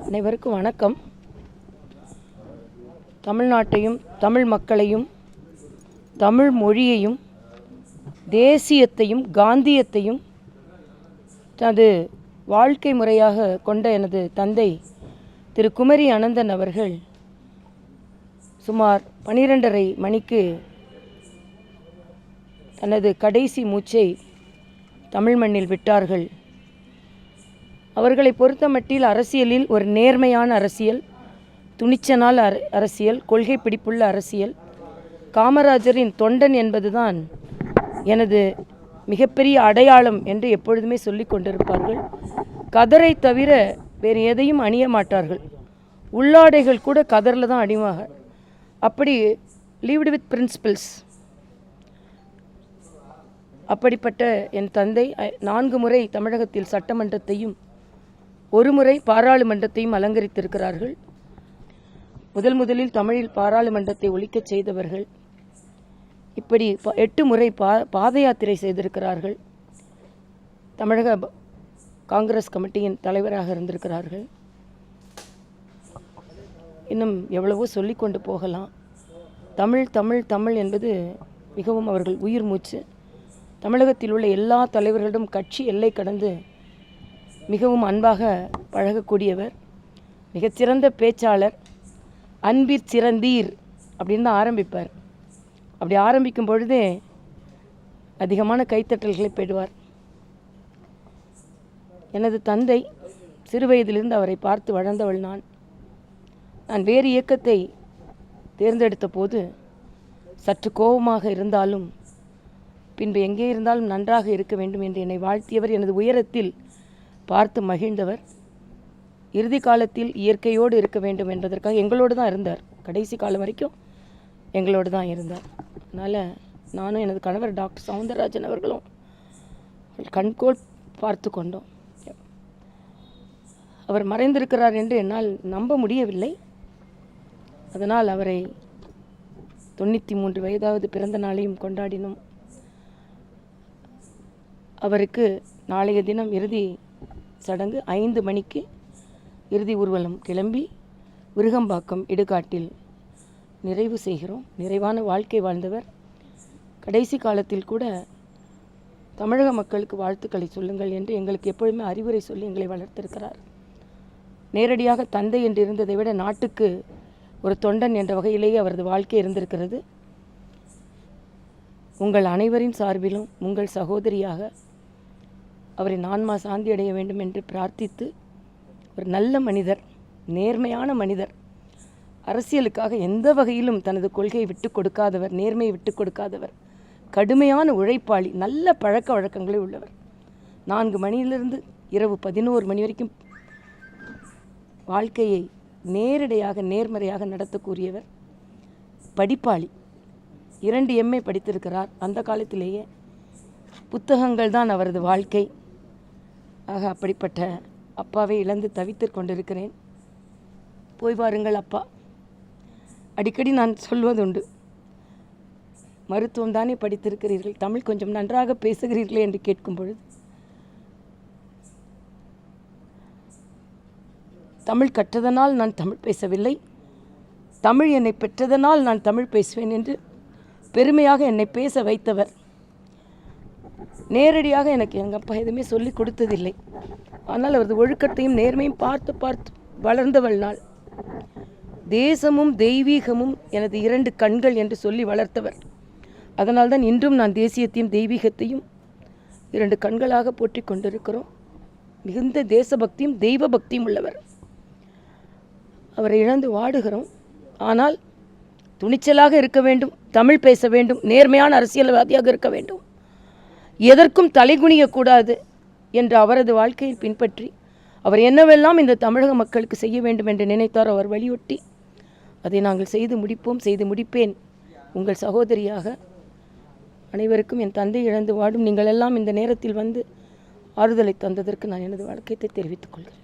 அனைவருக்கும் வணக்கம். தமிழ்நாட்டையும் தமிழ் மக்களையும் தமிழ் மொழியையும் தேசியத்தையும் காந்தியத்தையும் தனது வாழ்க்கை முறையாக கொண்ட எனது தந்தை திரு குமரி அனந்தன் அவர்கள் சுமார் 12:30 மணிக்கு தனது கடைசி மூச்சை தமிழ் மண்ணில் விட்டார்கள். அவர்களை பொறுத்தமட்டில் அரசியலில் ஒரு நேர்மையான அரசியல், துணிச்சலான அரசியல், கொள்கை பிடிப்புள்ள அரசியல், காமராஜரின் தொண்டன் என்பதுதான் எனது மிகப்பெரிய அடையாளம் என்று எப்பொழுதுமே சொல்லி கொண்டிருப்பார்கள். கதரை தவிர வேறு எதையும் அணிய மாட்டார்கள். உள்ளாடைகள் கூட கதரில் தான் அணிவாங்க. அப்படி லீவ்டு வித் பிரின்சிபல்ஸ். அப்படிப்பட்ட என் தந்தை 4 முறை தமிழகத்தில் சட்டமன்றத்தையும் 1 முறை பாராளுமன்றத்தையும் அலங்கரித்திருக்கிறார்கள். முதலில் தமிழில் பாராளுமன்றத்தை ஒழிக்கச் செய்தவர்கள். இப்படி 8 முறை பாத யாத்திரை செய்திருக்கிறார்கள். தமிழக காங்கிரஸ் கமிட்டியின் தலைவராக இருந்திருக்கிறார்கள். இன்னும் எவ்வளவோ சொல்லி கொண்டு போகலாம். தமிழ் தமிழ் தமிழ் என்பது மிகவும் அவர்கள் உயிர் மூச்சு. தமிழகத்தில் உள்ள எல்லா தலைவர்களிடம் கட்சி எல்லை கடந்து மிகவும் அன்பாக பழகக்கூடியவர், மிகச்சிறந்த பேச்சாளர், அன்பிற் சிறந்தீர் அப்படின்னு தான் ஆரம்பிப்பார். அப்படி ஆரம்பிக்கும் பொழுதே அதிகமான கைத்தட்டல்களை பெறுவார். எனது தந்தை சிறுவயதிலிருந்து அவரை பார்த்து வளர்ந்தவள் நான் வேறு இயக்கத்தை தேர்ந்தெடுத்த போது சற்று கோபமாக இருந்தாலும் பின்பு எங்கே இருந்தாலும் நன்றாக இருக்க வேண்டும் என்று என்னை வாழ்த்தியவர். எனது உயரத்தில் பார்த்து மகிழ்ந்தவர். இறுதி காலத்தில் இயற்கையோடு இருக்க வேண்டும் என்பதற்காக எங்களோடு தான் இருந்தார். கடைசி காலம் வரைக்கும் எங்களோடு தான் இருந்தார். அதனால் நானும் எனது கணவர் டாக்டர் சவுந்தரராஜன் அவர்களும் கண்கோள் பார்த்து கொண்டோம். அவர் மறைந்திருக்கிறார் என்று என்னால் நம்ப முடியவில்லை. அதனால் அவரை 93 வயதாவது பிறந்த நாளையும் கொண்டாடினோம். அவருக்கு நாளைய தினம் இறுதி சடங்கு 5 மணிக்கு இறுதி ஊர்வலம் கிளம்பி விருகம்பாக்கம் இடுகாட்டில் நிறைவு செய்கிறோம். நிறைவான வாழ்க்கை வாழ்ந்தவர். கடைசி காலத்தில் கூட தமிழக மக்களுக்கு வாழ்த்துக்களை சொல்லுங்கள் என்று எங்களுக்கு எப்பொழுதுமே அறிவுரை சொல்லி எங்களை வளர்த்திருக்கிறார். நேரடியாக தந்தை என்று இருந்ததை விட நாட்டுக்கு ஒரு தொண்டன் என்ற வகையிலேயே அவரது வாழ்க்கை இருந்திருக்கிறது. உங்கள் அனைவரின் சார்பிலும் உங்கள் சகோதரியாக அவரை ஆன்மா சாந்தி அடைய வேண்டும் என்று பிரார்த்தித்து, ஒரு நல்ல மனிதர், நேர்மையான மனிதர், அரசியலுக்காக எந்த வகையிலும் தனது கொள்கையை விட்டு கொடுக்காதவர், நேர்மையை விட்டு கொடுக்காதவர், கடுமையான உழைப்பாளி, நல்ல பழக்க வழக்கங்களே உள்ளவர். 4 மணியிலிருந்து இரவு 11 மணி வரைக்கும் வாழ்க்கையை நேரடியாக நேர்மறையாக நடத்தக்கூடியவர். படிப்பாளி, 2 MA படித்திருக்கிறார். அந்த காலத்திலேயே புத்தகங்கள் தான் அவரது வாழ்க்கை. ஆக அப்படிப்பட்ட அப்பாவை இழந்து தவித்து கொண்டிருக்கிறேன். போய் வாருங்கள் அப்பா. அடிக்கடி நான் சொல்வதுண்டு, மருத்துவம் தானே படித்திருக்கிறீர்கள், தமிழ் கொஞ்சம் நன்றாக பேசுகிறீர்களே என்று கேட்கும் பொழுது, தமிழ் கற்றதனால் நான் தமிழ் பேசவில்லை, தமிழ் என்னை பெற்றதனால் நான் தமிழ் பேசுவேன் என்று பெருமையாக என்னை பேச வைத்தவர். நேரடியாக எனக்கு எங்கள் அப்பா எதுவுமே சொல்லி கொடுத்ததில்லை. ஆனால் அவரது ஒழுக்கத்தையும் நேர்மையும் பார்த்து பார்த்து வளர்ந்தவள் நான். தேசமும் தெய்வீகமும் எனது 2 கண்கள் என்று சொல்லி வளர்த்தவர். அதனால்தான் இன்றும் நான் தேசியத்தையும் தெய்வீகத்தையும் 2 கண்களாக போற்றி கொண்டிருக்கிறோம். மிகுந்த தேசபக்தியும் தெய்வ பக்தியும் உள்ளவர். அவரை இழந்து வாடுகிறோம். ஆனால் துணிச்சலாக இருக்க வேண்டும், தமிழ் பேச வேண்டும், நேர்மையான அரசியல்வாதியாக இருக்க வேண்டும், எதற்கும் தலைகுனியக்கூடாது என்று அவரது வாழ்க்கையில் பின்பற்றி அவர் என்னவெல்லாம் இந்த தமிழக மக்களுக்கு செய்ய வேண்டும் என்று நினைத்தார் அவர் வலியுறுத்தி அதை நாங்கள் செய்து முடிப்போம், செய்து முடிப்பேன். உங்கள் சகோதரியாக அனைவருக்கும் என் தந்தை இழந்து வாடும் நீங்கள் எல்லாம் இந்த நேரத்தில் வந்து ஆறுதலை தந்ததற்கு நான் எனது வணக்கத்தை தெரிவித்துக் கொள்கிறேன்.